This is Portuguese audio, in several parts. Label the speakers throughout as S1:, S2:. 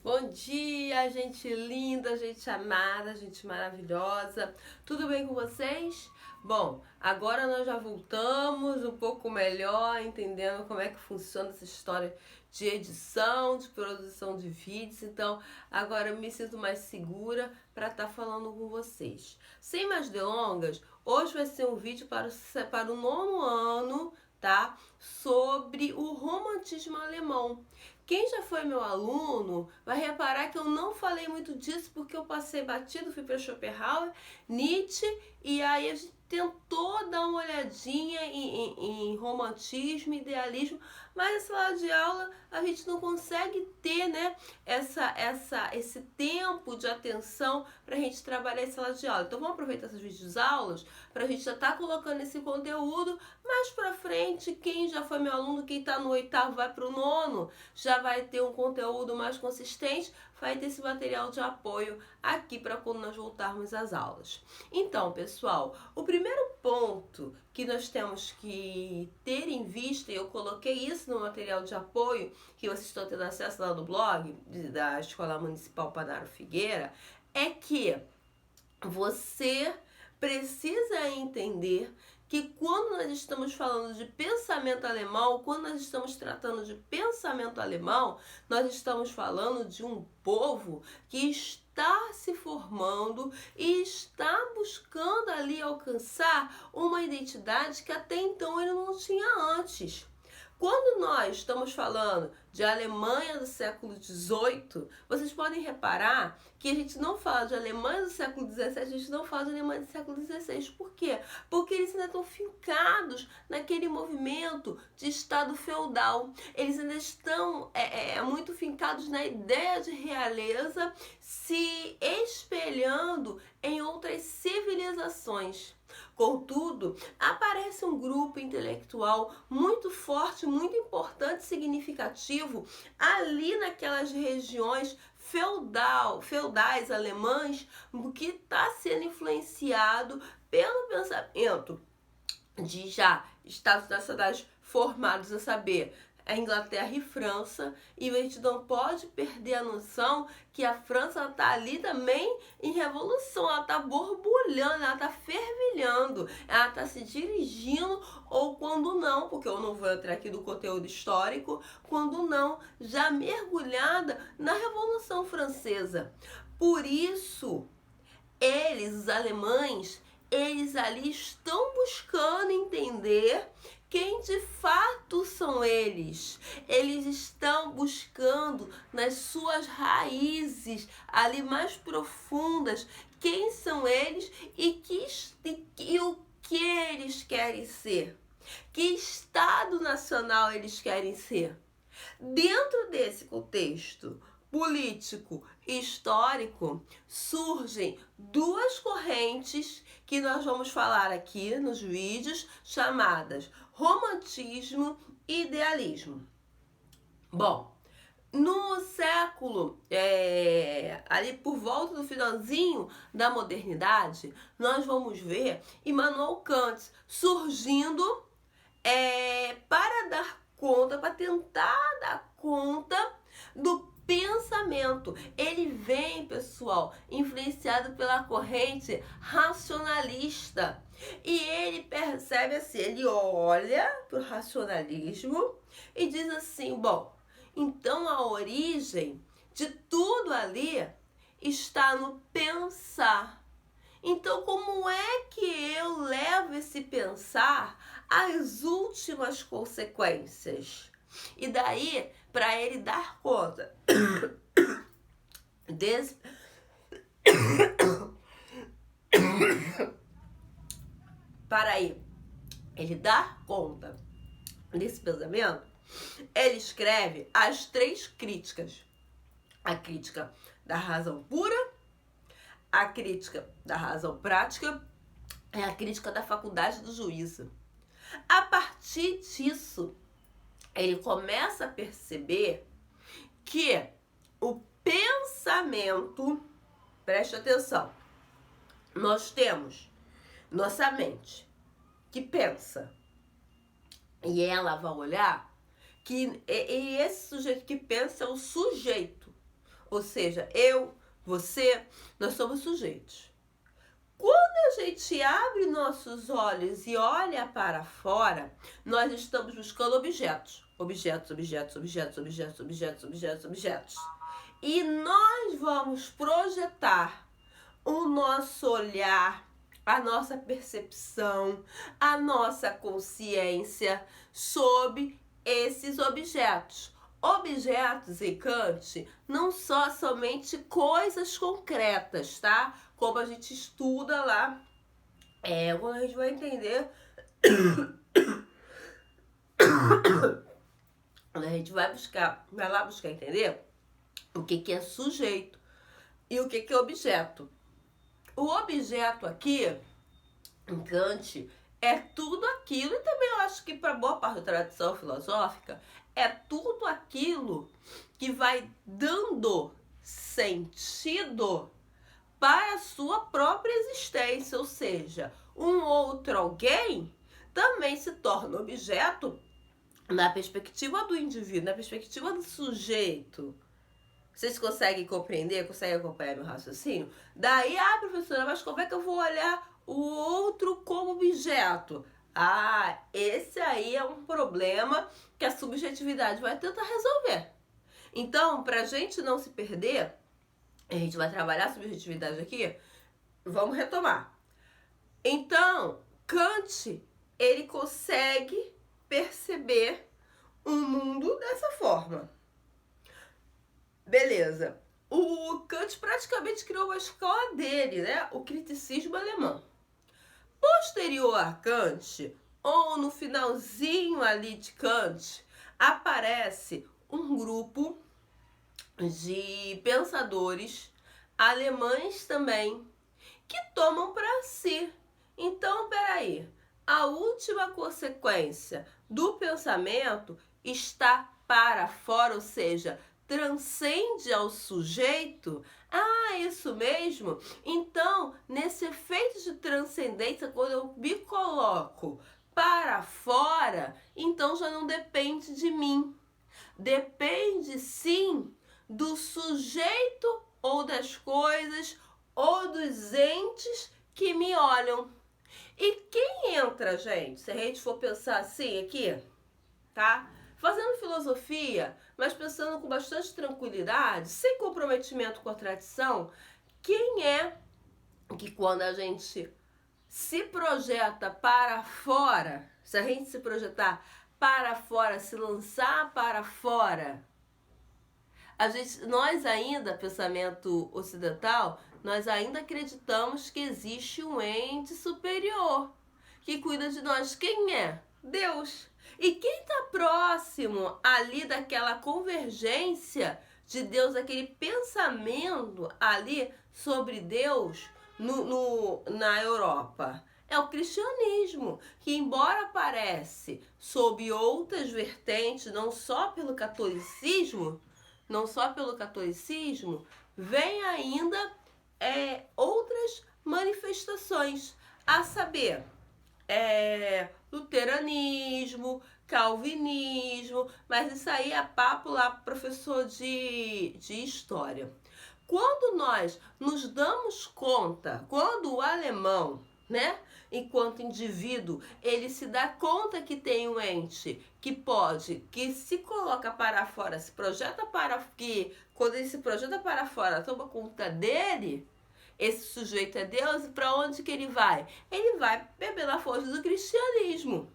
S1: Bom dia, gente linda, gente amada, gente maravilhosa. Tudo bem com vocês? Bom, agora nós já voltamos um pouco melhor, entendendo como é que funciona essa história de edição, de produção de vídeos. Então, agora eu me sinto mais segura para estar falando com vocês. Sem mais delongas, hoje vai ser um vídeo para o nono ano, tá? Sobre o romantismo alemão. Quem já foi meu aluno vai reparar que eu não falei muito disso porque eu passei batido, fui para Schopenhauer, Nietzsche, e aí a gente tentou dar uma olhadinha em romantismo, idealismo, mas na sala de aula a gente não consegue ter, né, esse tempo de atenção para a gente trabalhar em sala de aula. Então vamos aproveitar essas videoaulas para a gente já estar colocando esse conteúdo. Mais para frente, quem já foi meu aluno, quem está no oitavo vai para o nono, já vai ter um conteúdo mais consistente, vai ter esse material de apoio aqui para quando nós voltarmos às aulas. Então, pessoal, o primeiro ponto que nós temos que ter em vista, e eu coloquei isso no material de apoio que vocês estão tendo acesso lá no blog da Escola Municipal Panaro Figueira, é que você precisa entender que quando nós estamos falando de pensamento alemão, quando nós estamos tratando de pensamento alemão, nós estamos falando de um povo que está se formando e está buscando ali alcançar uma identidade que até então ele não tinha antes. Quando nós estamos falando de Alemanha do século XVIII, vocês podem reparar que a gente não fala de Alemanha do século XVII, a gente não fala de Alemanha do século XVI. Por quê? Porque eles ainda estão fincados naquele movimento de Estado feudal. Eles ainda estão muito fincados na ideia de realeza, se espelhando em outras civilizações. Contudo, aparece um grupo intelectual muito forte, muito importante, significativo, ali naquelas regiões feudais alemãs, que está sendo influenciado pelo pensamento de já estados nacionais formados, a saber, a Inglaterra e França, e a gente não pode perder a noção que a França está ali também em revolução, ela está borbulhando, ela está fervilhando, ela está se dirigindo, ou quando não, porque eu não vou entrar aqui do conteúdo histórico, quando não, já mergulhada na Revolução Francesa. Por isso, eles, os alemães, eles ali estão buscando entender quem de fato são eles. Eles estão buscando nas suas raízes ali mais profundas quem são eles e o que eles querem ser. Que Estado nacional eles querem ser. Dentro desse contexto político e histórico, surgem duas correntes que nós vamos falar aqui nos vídeos, chamadas romantismo e idealismo. Bom, no século, ali por volta do finalzinho da modernidade, nós vamos ver Immanuel Kant surgindo para dar conta, para tentar dar conta do pensamento. Ele vem, pessoal, influenciado pela corrente racionalista. E ele percebe assim, ele olha para o racionalismo e diz assim, bom, então a origem de tudo ali está no pensar. Então, como é que eu levo esse pensar às últimas consequências? E daí, para ele dar conta desse... para aí, ele dar conta desse pensamento, ele escreve as três críticas. A crítica da razão pura, a crítica da razão prática e a crítica da faculdade do juízo. A partir disso, ele começa a perceber que o pensamento, preste atenção, nós temos nossa mente que pensa e ela vai olhar que esse sujeito que pensa é o sujeito. Ou seja, eu, você, nós somos sujeitos. Quando a gente abre nossos olhos e olha para fora, nós estamos buscando objetos. Objetos, objetos, objetos, objetos, objetos, objetos, objetos. E nós vamos projetar o nosso olhar, a nossa percepção, a nossa consciência sobre esses objetos. Objetos em Kant não são somente coisas concretas, tá? Como a gente estuda lá, quando a gente vai entender, quando a gente vai lá buscar entender o que é sujeito e o que é objeto. O objeto aqui, em Kant, é tudo aquilo, e também eu acho que para boa parte da tradição filosófica, é tudo aquilo que vai dando sentido para a sua própria existência, ou seja, um outro alguém também se torna objeto na perspectiva do indivíduo, na perspectiva do sujeito. Vocês conseguem compreender, conseguem acompanhar meu raciocínio? Daí, professora, mas como é que eu vou olhar o outro como objeto? Esse aí é um problema que a subjetividade vai tentar resolver. Então, para a gente não se perder, a gente vai trabalhar a subjetividade aqui, vamos retomar. Então, Kant, ele consegue perceber o mundo dessa forma. Beleza. O Kant praticamente criou uma escola dele, né? O criticismo alemão. Posterior a Kant, ou no finalzinho ali de Kant, aparece um grupo de pensadores alemães também que tomam para si. Então, peraí, a última consequência do pensamento está para fora, ou seja, transcende ao sujeito? Isso mesmo. Então, nesse efeito de transcendência, quando eu me coloco para fora, então já não depende de mim. Depende sim do sujeito ou das coisas ou dos entes que me olham. E quem entra, gente, se a gente for pensar assim aqui, tá? Fazendo filosofia, mas pensando com bastante tranquilidade, sem comprometimento com a tradição, quem é que quando a gente se projeta para fora, se a gente se projetar para fora, se lançar para fora, nós ainda, pensamento ocidental, nós ainda acreditamos que existe um ente superior que cuida de nós. Quem é? Deus. E quem está próximo ali daquela convergência de Deus, aquele pensamento ali sobre Deus na Europa? É o cristianismo, que embora aparece sob outras vertentes, não só pelo catolicismo, vem ainda outras manifestações, a saber, luteranismo, calvinismo, mas isso aí é papo lá professor de história. Quando nós nos damos conta, quando o alemão, né, enquanto indivíduo, ele se dá conta que tem um ente que se coloca para fora, se projeta quando ele se projeta para fora, toma conta dele, esse sujeito é Deus, e para onde que ele vai? Ele vai beber na fonte do cristianismo.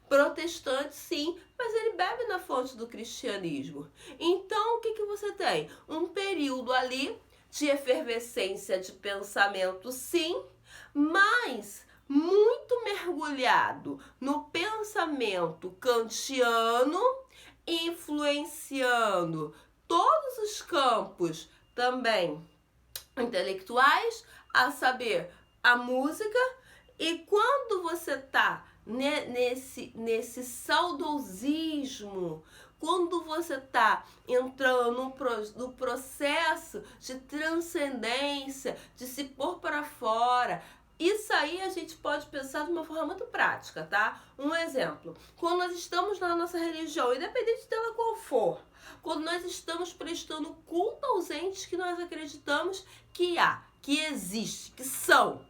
S1: Protestante, sim, mas ele bebe na fonte do cristianismo. Então, o que você tem? Um período ali de efervescência de pensamento, sim, mas muito mergulhado no pensamento kantiano, influenciando todos os campos também intelectuais, a saber, a música. E quando você está nesse saudosismo, quando você está entrando no processo de transcendência, de se pôr para fora, Isso aí a gente pode pensar de uma forma muito prática, tá? Um exemplo, quando nós estamos na nossa religião, independente dela qual for, quando nós estamos prestando culto aos entes que nós acreditamos que há, que existe, que são,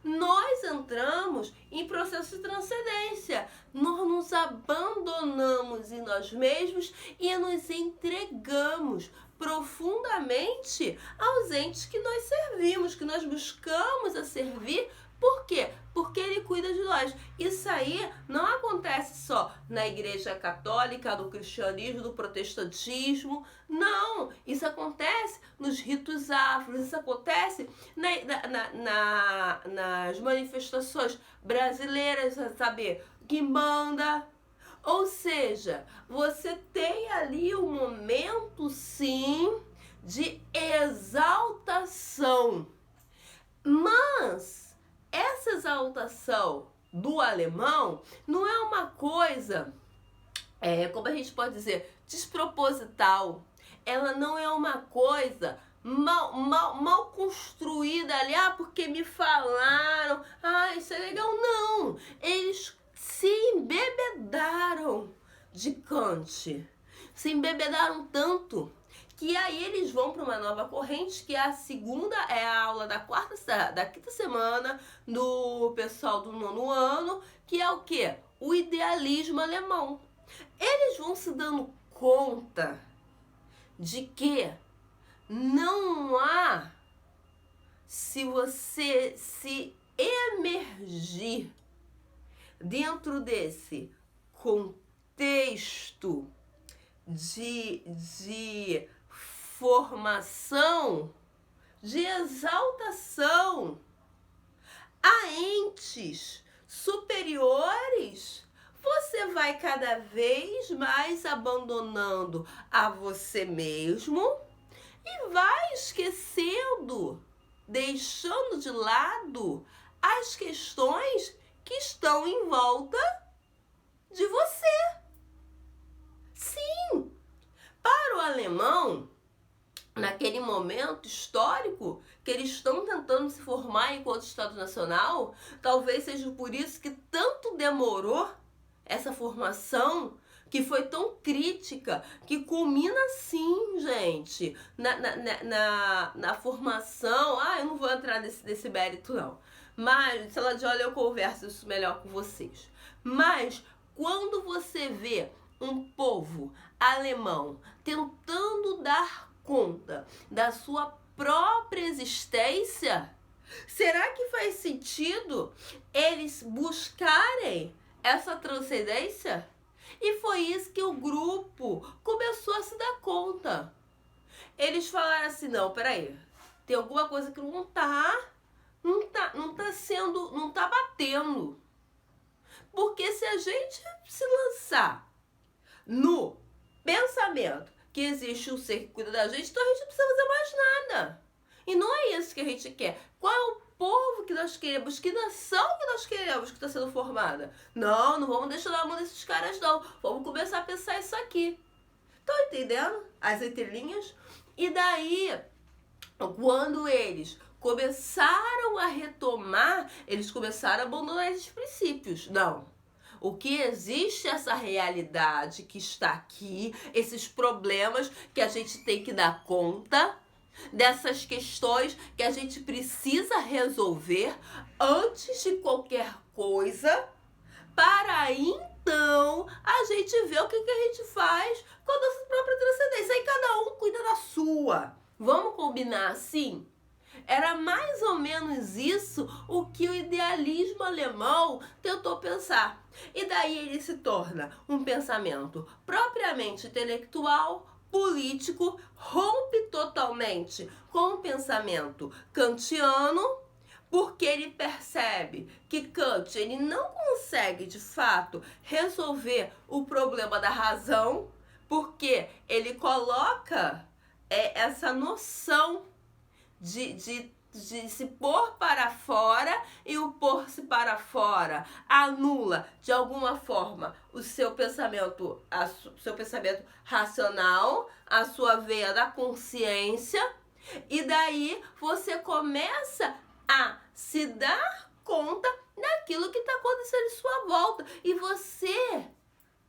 S1: nós entramos em processo de transcendência. Nós nos abandonamos em nós mesmos e nos entregamos profundamente aos entes que nós servimos, que nós buscamos a servir. Por quê? Porque ele cuida de nós. Isso aí não acontece só na Igreja Católica, no cristianismo, no protestantismo. Não, isso acontece nos ritos afros, isso acontece nas manifestações brasileiras, sabe? Quimbanda. Ou seja, você tem ali um momento, sim, de exaltação. Mas essa exaltação do alemão não é uma coisa, como a gente pode dizer, desproposital. Ela não é uma coisa mal construída ali, porque me falaram, isso é legal. Não, eles se embebedaram de Kant, se embebedaram tanto que aí eles vão para uma nova corrente, que é a segunda, é a aula da quinta semana do pessoal do 9º ano, que é o quê? O idealismo alemão. Eles vão se dando conta de que não há, se você se emergir dentro desse contexto de formação, de exaltação a entes superiores, você vai cada vez mais abandonando a você mesmo e vai esquecendo, deixando de lado as questões que estão em volta de você. Sim, para o alemão, naquele momento histórico que eles estão tentando se formar enquanto Estado Nacional, talvez seja por isso que tanto demorou essa formação, que foi tão crítica, que culmina sim, gente, na formação. Eu não vou entrar nesse mérito não, mas, sei lá, de olha, eu converso isso melhor com vocês. Mas quando você vê um povo alemão tentando dar conta da sua própria existência, será que faz sentido eles buscarem essa transcendência? E foi isso que o grupo começou a se dar conta. Eles falaram assim, não, peraí, tem alguma coisa que não tá batendo. Porque se a gente se lançar no pensamento que existe um ser que cuida da gente, então a gente não precisa fazer mais nada. E não é isso que a gente quer. Qual é o povo que nós queremos? Que nação que nós queremos que está sendo formada? Não vamos deixar na mão desses caras não. Vamos começar a pensar isso aqui. Estão entendendo as entrelinhas? E daí, quando eles começaram a retomar, eles começaram a abandonar esses princípios. Não. O que existe é essa realidade que está aqui, esses problemas que a gente tem que dar conta, dessas questões que a gente precisa resolver antes de qualquer coisa, para então a gente ver o que a gente faz com a nossa própria transcendência. Aí cada um cuida da sua. Vamos combinar assim? Era mais ou menos isso o que o idealismo alemão tentou pensar. E daí ele se torna um pensamento propriamente intelectual, político, rompe totalmente com o pensamento kantiano, porque ele percebe que Kant ele não consegue, de fato, resolver o problema da razão, porque ele coloca essa noção de se pôr para fora, e o pôr-se para fora anula de alguma forma o seu pensamento, seu pensamento racional, a sua veia da consciência, e daí você começa a se dar conta daquilo que está acontecendo em sua volta. E você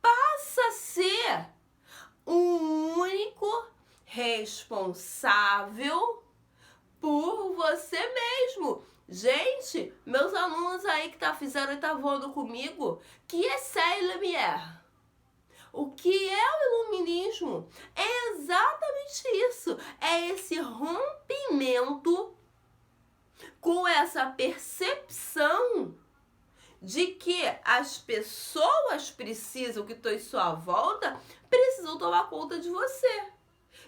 S1: passa a ser o único responsável por você mesmo. Gente, meus alunos aí que fizeram o oitavo ano comigo, que é Saint-Lumière. O que é o iluminismo? É exatamente isso. É esse rompimento com essa percepção de que as pessoas precisam, que estão em sua volta, precisam tomar conta de você.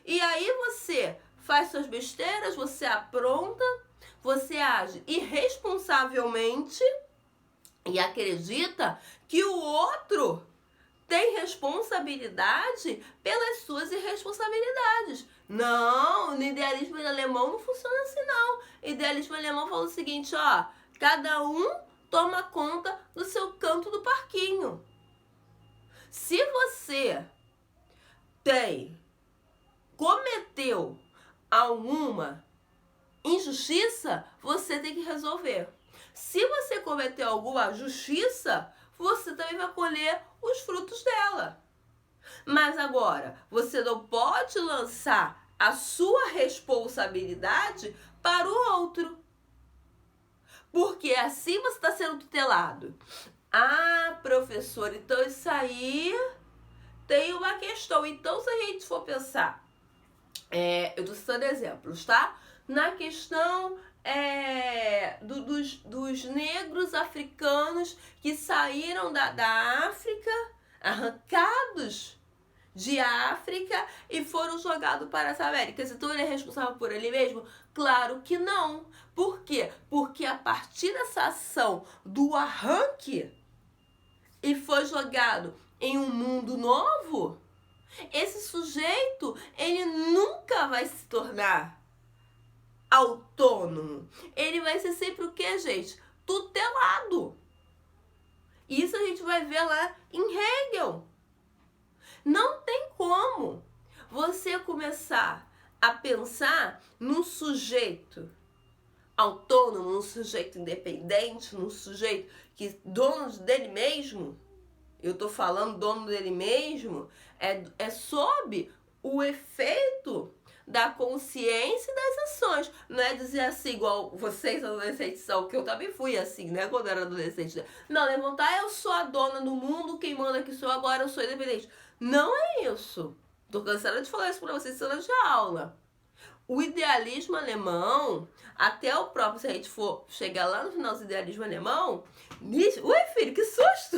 S1: E aí você faz suas besteiras, você apronta, você age irresponsavelmente e acredita que o outro tem responsabilidade pelas suas irresponsabilidades. Não, no idealismo alemão não funciona assim não. O idealismo alemão fala o seguinte, ó, cada um toma conta do seu canto do parquinho. Se você cometeu alguma injustiça, você tem que resolver. Se você cometeu alguma justiça, você também vai colher os frutos dela. Mas agora, você não pode lançar a sua responsabilidade para o outro. Porque assim você está sendo tutelado. Ah, professor, então isso aí tem uma questão. Então, se a gente for pensar, eu estou citando exemplos, tá? Na questão dos negros africanos que saíram da África, arrancados de África e foram jogados para as Américas. Então ele é responsável por ele mesmo? Claro que não. Por quê? Porque a partir dessa ação do arranque e foi jogado em um mundo novo, esse sujeito, ele nunca vai se tornar autônomo. Ele vai ser sempre o quê, gente? Tutelado. Isso a gente vai ver lá em Hegel. Não tem como você começar a pensar num sujeito autônomo, num sujeito independente, num sujeito que dono dele mesmo. Eu tô falando dono dele mesmo, é sob o efeito da consciência e das ações. Não é dizer assim, igual vocês adolescentes são, que eu também fui assim, né, quando eu era adolescente. Não, levantar, eu sou a dona do mundo, quem manda que sou agora, eu sou independente. Não é isso. Tô cansada de falar isso pra vocês em sala de aula. O idealismo alemão, até o próprio, se a gente for chegar lá no final do idealismo alemão, ui, filho, que susto!